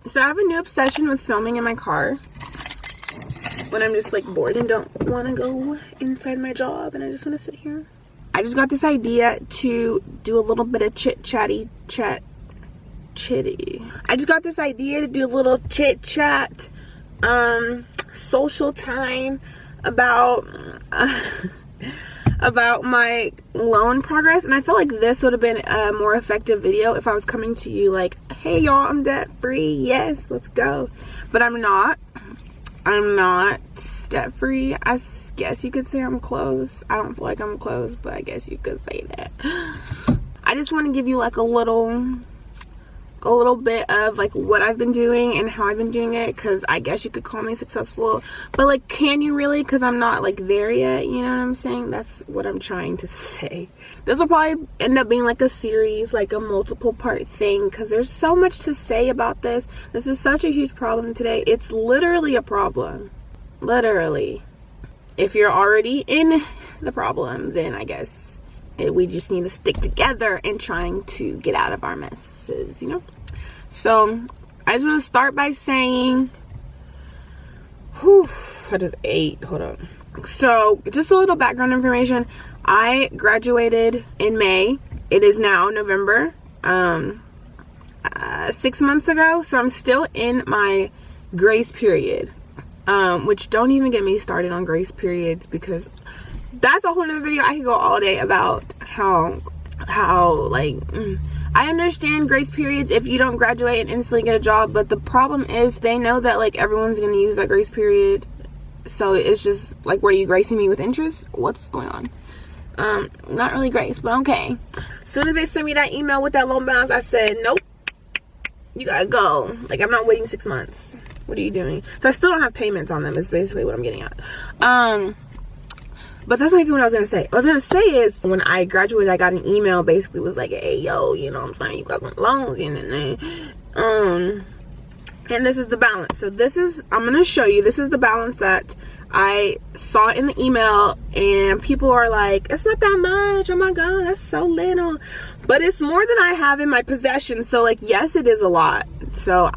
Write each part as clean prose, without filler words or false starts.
So I have a new obsession with filming in my car when I'm just like bored and don't want to go inside my job and I just want to sit here. I just got this idea to do a little bit of chitty. I just got this idea to do a little chit chat, social time about my loan progress, and I felt like this would have been a more effective video if I was coming to you like, hey y'all, I'm debt free, yes, let's go. But I'm not debt free. I guess you could say I'm close. I don't feel like I'm close, but I guess you could say that. I just want to give you like a little bit of like what I've been doing and how I've been doing it, because I guess you could call me successful, but like, can you really? Because I'm not like there yet, you know what I'm saying? That's what I'm trying to say. This will probably end up being like a series, like a multiple part thing, because there's so much to say about this. This is such a huge problem today. It's literally a problem. Literally. If you're already in the problem, then I guess we just need to stick together in trying to get out of our messes, you know? So I just want to start by saying, I just ate. Hold on. So just a little background information. I graduated in May. It is now November, 6 months ago. So I'm still in my grace period, which don't even get me started on grace periods, because that's a whole nother video. I could go all day about how like, I understand grace periods if you don't graduate and instantly get a job, but the problem is they know that like everyone's gonna use that grace period. So it's just like, what are you gracing me with interest? What's going on? Not really grace, but okay. As soon as they sent me that email with that loan balance, I said, nope, you gotta go. Like, I'm not waiting 6 months. What are you doing? So I still don't have payments on them, is basically what I'm getting at. But that's not even what I was gonna say. What I was gonna say is, when I graduated, I got an email, basically was like, hey yo, you know what I'm saying, you got some loans in it. And this is the balance. So this is, I'm gonna show you, this is the balance that I saw in the email, and people are like, it's not that much, oh my god, that's so little. But it's more than I have in my possession. So like, yes, it is a lot. So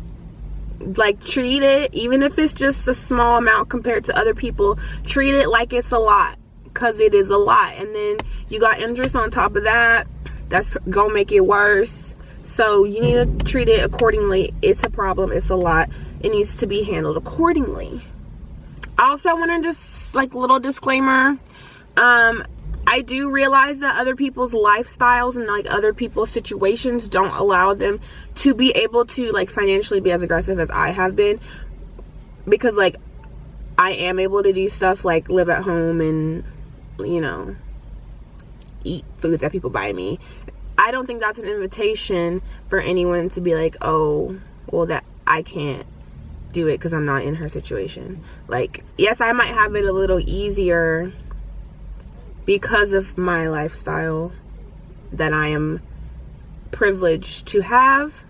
like, treat it, even if it's just a small amount compared to other people, treat it like it's a lot, because it is a lot. And then you got interest on top of that. That's gonna make it worse. So you need to treat it accordingly. It's a problem, it's a lot, it needs to be handled accordingly. I also want to just, like, little disclaimer, I do realize that other people's lifestyles and like other people's situations don't allow them to be able to like financially be as aggressive as I have been, because like I am able to do stuff like live at home and, you know, eat food that people buy me. I don't think that's an invitation for anyone to be like, oh, well, that I can't do it because I'm not in her situation. Like, yes, I might have it a little easier because of my lifestyle that I am privileged to have.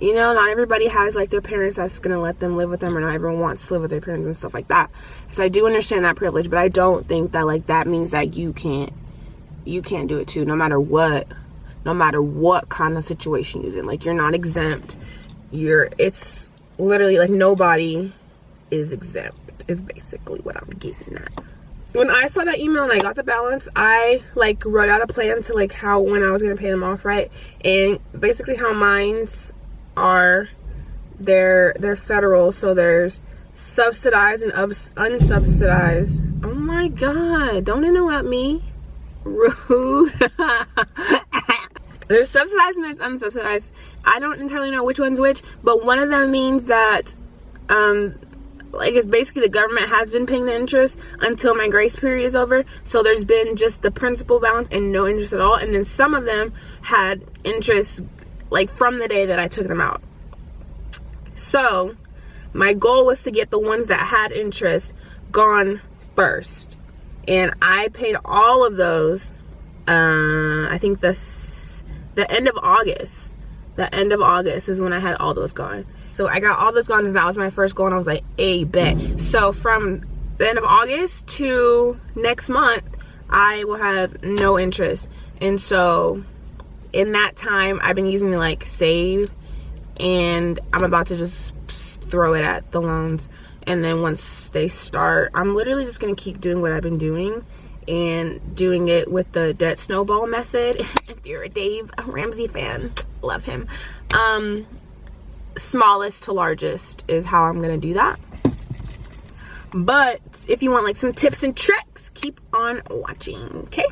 You know, not everybody has like their parents that's gonna let them live with them, or not everyone wants to live with their parents and stuff like that. So I do understand that privilege, but I don't think that like that means that you can't do it too, no matter what kind of situation you're in. Like, you're not exempt. It's literally like nobody is exempt, is basically what I'm getting at. When I saw that email and I got the balance, I like wrote out a plan to like when I was gonna pay them off, right? And basically how mine's are, they're federal, so there's subsidized and unsubsidized. Oh my god, don't interrupt me, rude. There's subsidized and there's unsubsidized. I don't entirely know which one's which, but one of them means that like, it's basically the government has been paying the interest until my grace period is over. So there's been just the principal balance and no interest at all. And then some of them had interest like from the day that I took them out. So my goal was to get the ones that had interest gone first. And I paid all of those, I think the end of August. The end of August is when I had all those gone. So I got all those gone, and that was my first goal, and I was like, hey, bet. So from the end of August to next month, I will have no interest. And so in that time, I've been using like save and I'm about to just throw it at the loans. And then once they start, I'm literally just gonna keep doing what I've been doing and doing it with the debt snowball method. If you're a Dave Ramsey fan, love him. Smallest to largest is how I'm gonna do that. But if you want like some tips and tricks, keep on watching, okay?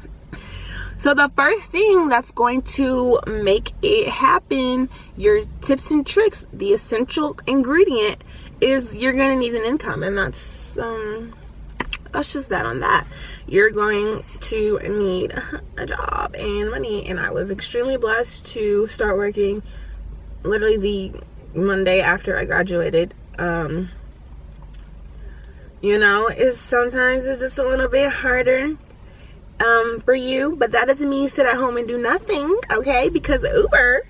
So the first thing that's going to make it happen, your tips and tricks, the essential ingredient is you're gonna need an income. And that's just that on that. You're going to need a job and money. And I was extremely blessed to start working literally the Monday after I graduated. You know, sometimes it's just a little bit harder for you, but that doesn't mean sit at home and do nothing, okay? Because Uber,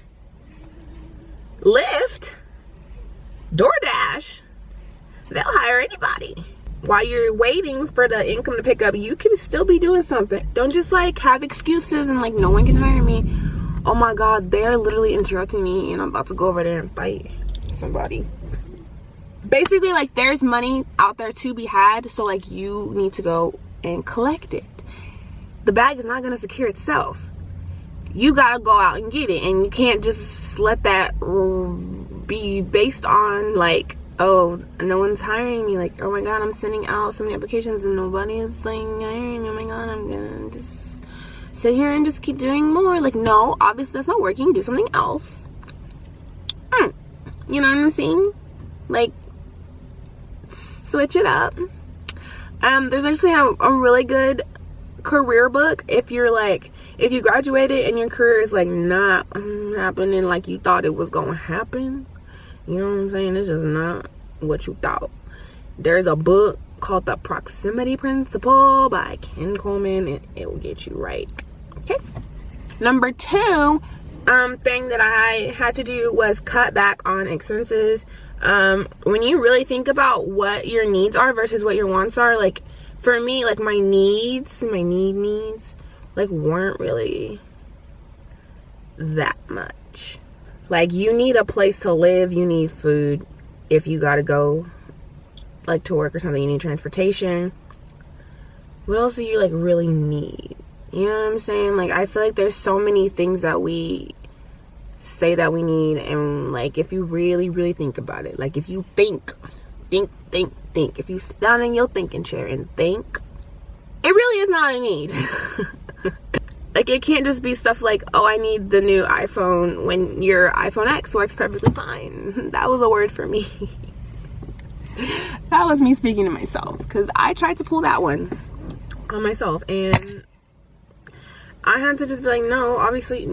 Lyft, DoorDash, they'll hire anybody. While you're waiting for the income to pick up, you can still be doing something. Don't just like have excuses and like no one can hire me. Oh my God, they're literally interrupting me and I'm about to go over there and fight somebody. Basically, like, there's money out there to be had, so like you need to go and collect it. The bag is not going to secure itself. You got to go out and get it, and you can't just let that be based on like, oh, no one's hiring me. Like, oh my God, I'm sending out so many applications and nobody is like hiring me. Oh my God, I'm gonna just sit here and just keep doing more. Like, no, obviously that's not working. Do something else. You know what I'm saying? Like, switch it up. There's actually a really good career book if you graduated and your career is like not happening like you thought it was gonna happen. You know what I'm saying? It's just not what you thought. There's a book called The Proximity Principle by Ken Coleman, and it will get you right. Okay. Number 2 thing that I had to do was cut back on expenses. When you really think about what your needs are versus what your wants are, like for me, like my needs like weren't really that much. Like, you need a place to live, you need food if you gotta go like to work or something, you need transportation. What else do you like really need? You know what I'm saying? Like, I feel like there's so many things that we say that we need, and like if you really think about it, like if you think, if you sit down in your thinking chair and think, it really is not a need. Like, it can't just be stuff like, oh, I need the new iPhone when your iPhone X works perfectly fine. That was a word for me. That was me speaking to myself, because I tried to pull that one on myself, and I had to just be like, no, obviously,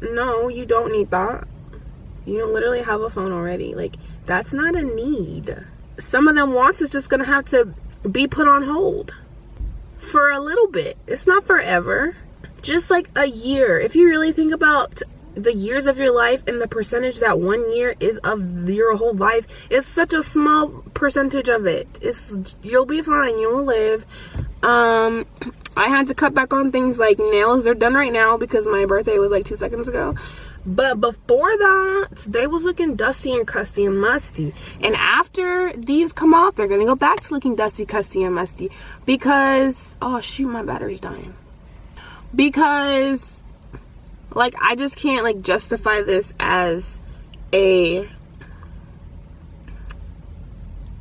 no, you don't need that. You literally have a phone already. Like, that's not a need. Some of them wants is just gonna have to be put on hold for a little bit. It's not forever. Just like a year. If you really think about the years of your life and the percentage that 1 year is of your whole life, it's such a small percentage of it. You'll be fine. You will live. I had to cut back on things like nails. They're done right now because my birthday was like 2 seconds ago. But before that, they was looking dusty and crusty and musty. And after these come off, they're going to go back to looking dusty, crusty, and musty. Because, oh shoot, my battery's dying. Because, like, I just can't, like, justify this as a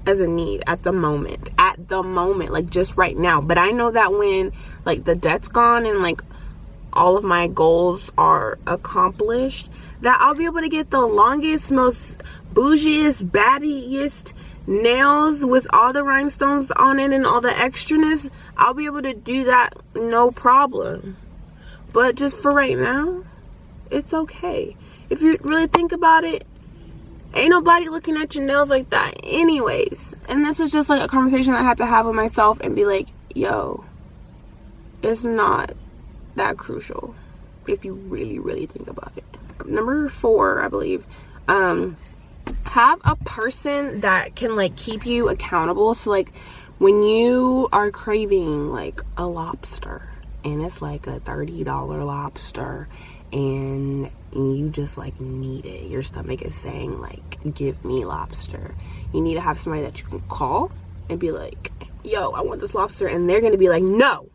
need at the moment, like, just right now. But I know that when, like, the debt's gone and, like, all of my goals are accomplished, that I'll be able to get the longest, most bougiest, baddiest nails with all the rhinestones on it and all the extraness. I'll be able to do that, no problem. But just for right now, it's okay. If you really think about it, ain't nobody looking at your nails like that anyways. And this is just like a conversation I had to have with myself and be like, yo, it's not that crucial if you really think about it. Number 4, I believe, have a person that can like keep you accountable. So like when you are craving like a lobster and it's like a $30 lobster, and you and you just like need it, your stomach is saying like, give me lobster, you need to have somebody that you can call and be like, yo, I want this lobster, and they're gonna be like, no,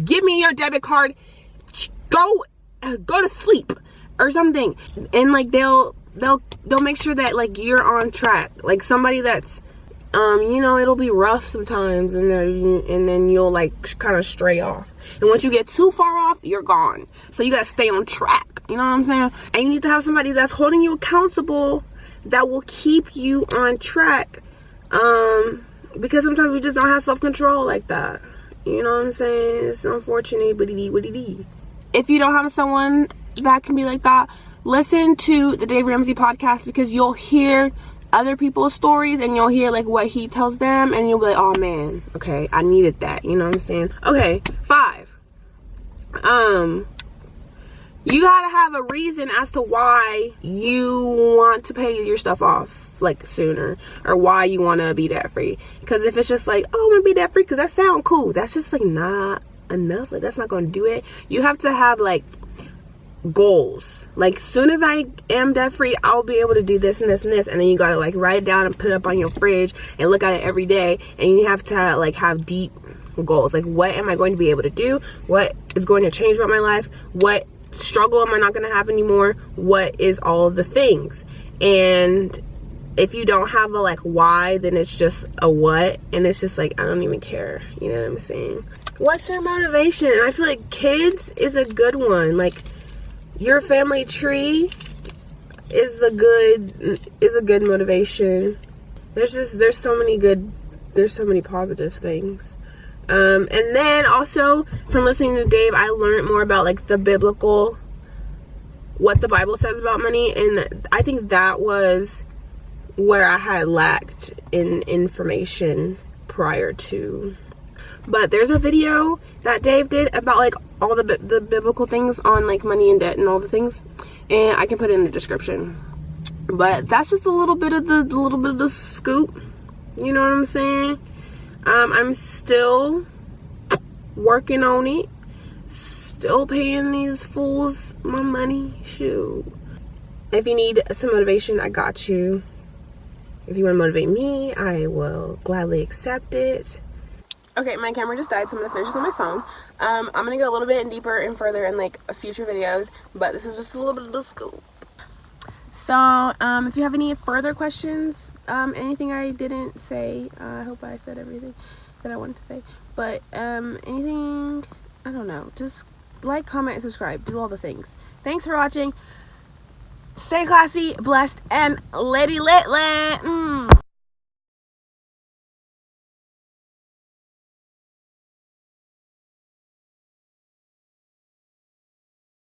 give me your debit card, go to sleep or something. And like they'll make sure that like you're on track, like somebody that's you know, it'll be rough sometimes, and then you'll like kind of stray off, and once you get too far off, you're gone. So you gotta stay on track, you know what I'm saying? And you need to have somebody that's holding you accountable, that will keep you on track, because sometimes we just don't have self-control like that, you know what I'm saying? It's unfortunate, but if you don't have someone that can be like that, listen to the Dave Ramsey podcast, because you'll hear other people's stories, and you'll hear like what he tells them, and you'll be like, oh man, okay, I needed that, you know what I'm saying? Okay, 5, you gotta have a reason as to why you want to pay your stuff off like sooner, or why you want to be debt free. Because if it's just like, oh, I'm gonna be debt free because that sounds cool, that's just like not enough. Like, that's not gonna do it. You have to have like goals. Like, soon as I am debt free, I'll be able to do this and this and this, and then you gotta like write it down and put it up on your fridge and look at it every day. And you have to like have deep goals. Like, what am I going to be able to do? What is going to change about my life? What struggle am I not going to have anymore? What is all of the things? And if you don't have a like why, then it's just a what, and it's just like, I don't even care, you know what I'm saying? What's your motivation? And I feel like kids is a good one. Like, your family tree is a good motivation. There's so many positive things. And then also from listening to Dave, I learned more about like the biblical, what the Bible says about money, and I think that was where I had lacked in information prior to. But there's a video that Dave did about like all the biblical things on like money and debt and all the things, and I can put it in the description. But that's just a little bit of the scoop, you know what I'm saying? I'm still working on it, still paying these fools my money. Shoot, if you need some motivation, I got you. If you want to motivate me, I will gladly accept it. Okay, my camera just died, so I'm gonna finish this on my phone. I'm gonna go a little bit deeper and further in like future videos, but this is just a little bit of the scoop. So if you have any further questions, anything I didn't say, I hope I said everything that I wanted to say, but anything, I don't know, just like, comment, and subscribe, do all the things. Thanks for watching. Stay classy, blessed, and lady lit.